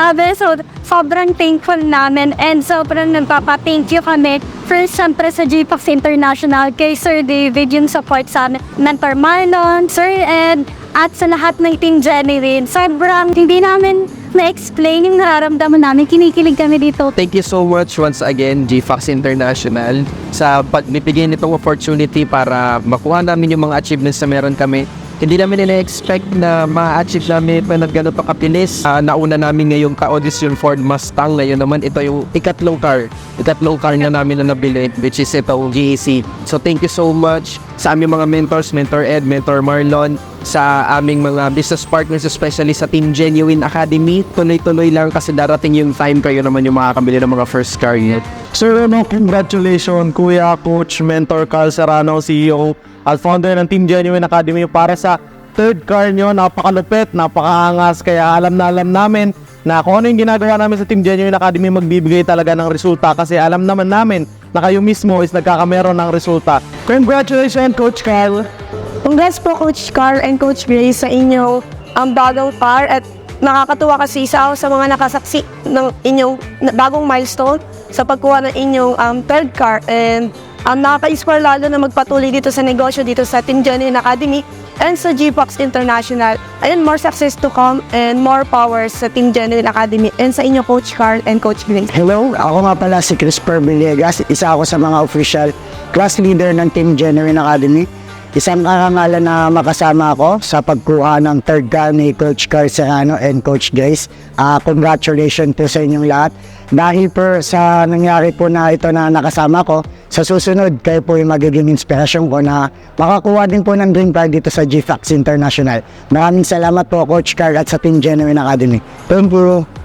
Grabe, so sobrang thankful namin and sobrang nagpapa-thank you kami. First, siyempre sa GPAX International, kay Sir David yung support sa amin, Mentor Marlon, Sir Ed, at sa lahat ng Team Genuine. Sobrang hindi namin na-explain yung nararamdaman namin. Kinikilig kami dito. Thank you so much once again, GFAX International, sa pagbibigay nitong opportunity para makuha namin yung mga achievements na meron kami. Hindi namin nila-expect na ma-achieve namin pa na gano'n pa kapilis. Nauna namin ngayong ka-audition Ford Mustang. Ngayon naman, ito yung ikatlong car na namin na nabili, which is ito, GAC. So thank you so much sa aming mga mentors, Mentor Ed, Mentor Marlon, sa aming mga business partners, especially sa Team Genuine Academy. Tuloy-tuloy lang kasi darating yung time kayo naman yung makakabili ng mga first car niya. Sir, congratulations, Kuya, Coach, Mentor Carl Serrano, CEO at founder ng Team Genuine Academy para sa third car nyo. Napakalupit, napakaangas, kaya alam namin na kung ano yung ginagawa namin sa Team Genuine Academy magbibigay talaga ng resulta kasi alam naman namin na kayo mismo is nagkakameron ng resulta. Congratulations, Coach Carl! Congrats po Coach Carl and Coach Grace sa inyong bagong car at nakakatuwa kasi isa ako sa mga nakasaksi ng inyong bagong milestone sa pagkuha ng inyong third car and nakaka-inspire lalo na magpatuloy dito sa negosyo dito sa Team Genuine Academy and sa GPAX International. Ayun, more success to come and more power sa Team Genuine Academy and sa inyo Coach Carl and Coach Grace. Hello, ako nga pala si Crisper Villegas, isa ako sa mga official class leader ng Team Genuine Academy. Isang karangalan na makasama ako sa pagkuha ng third car ni Coach Carl Serrano and Coach Grace. Congratulations po sa inyong lahat. Dahil po sa nangyari po na ito na nakasama ko, sa susunod kayo po yung magiging inspirasyon ko na makakuha din po ng dream car dito sa GFAX International. Maraming salamat po Coach Carl at sa Team Genuine Academy.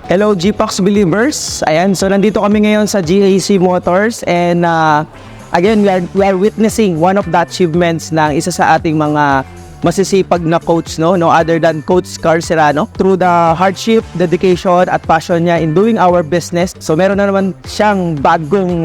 Hello GPAX believers. Ayan, so nandito kami ngayon sa GAC Motors and again, we are witnessing one of the achievements ng isa sa ating mga masisipag na coach, no other than Coach Carl Serrano. Through the hardship, dedication at passion niya in doing our business. So meron na naman siyang bagong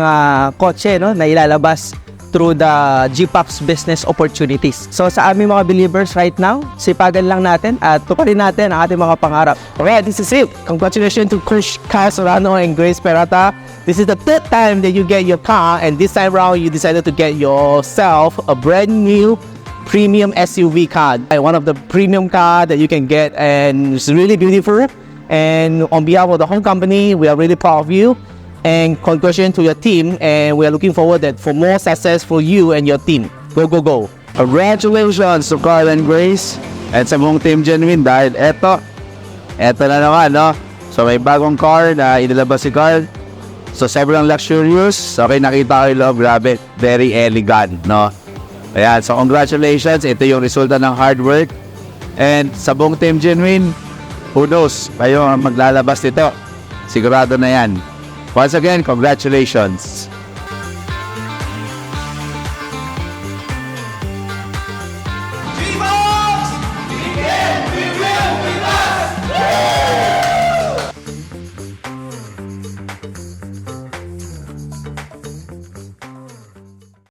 kotse na ilalabas through the GPAP's business opportunities. So sa aming mga believers right now, sipagan lang natin at tuparin natin ang ating mga pangarap. Okay, this is it. Congratulations to Coach Carl Serrano and Grace Perata. This is the third time that you get your car, and this time around you decided to get yourself a brand new premium SUV car. One of the premium car that you can get, and it's really beautiful. And on behalf of the whole company, we are really proud of you. And congratulations to your team, and we are looking forward that for more success for you and your team. Go, go, go. Congratulations to Carl and Grace at sa buong Team Genuine dahil eto na naman, no? So may bagong car na inilabas si Carl. So sobrang luxurious. Okay, nakita ko yung loob, grabe. Very elegant, no? Ayan, so congratulations. Ito yung resulta ng hard work. And sa buong Team Genuine, who knows, kayo ang maglalabas nito. Sigurado na yan. Once again, congratulations.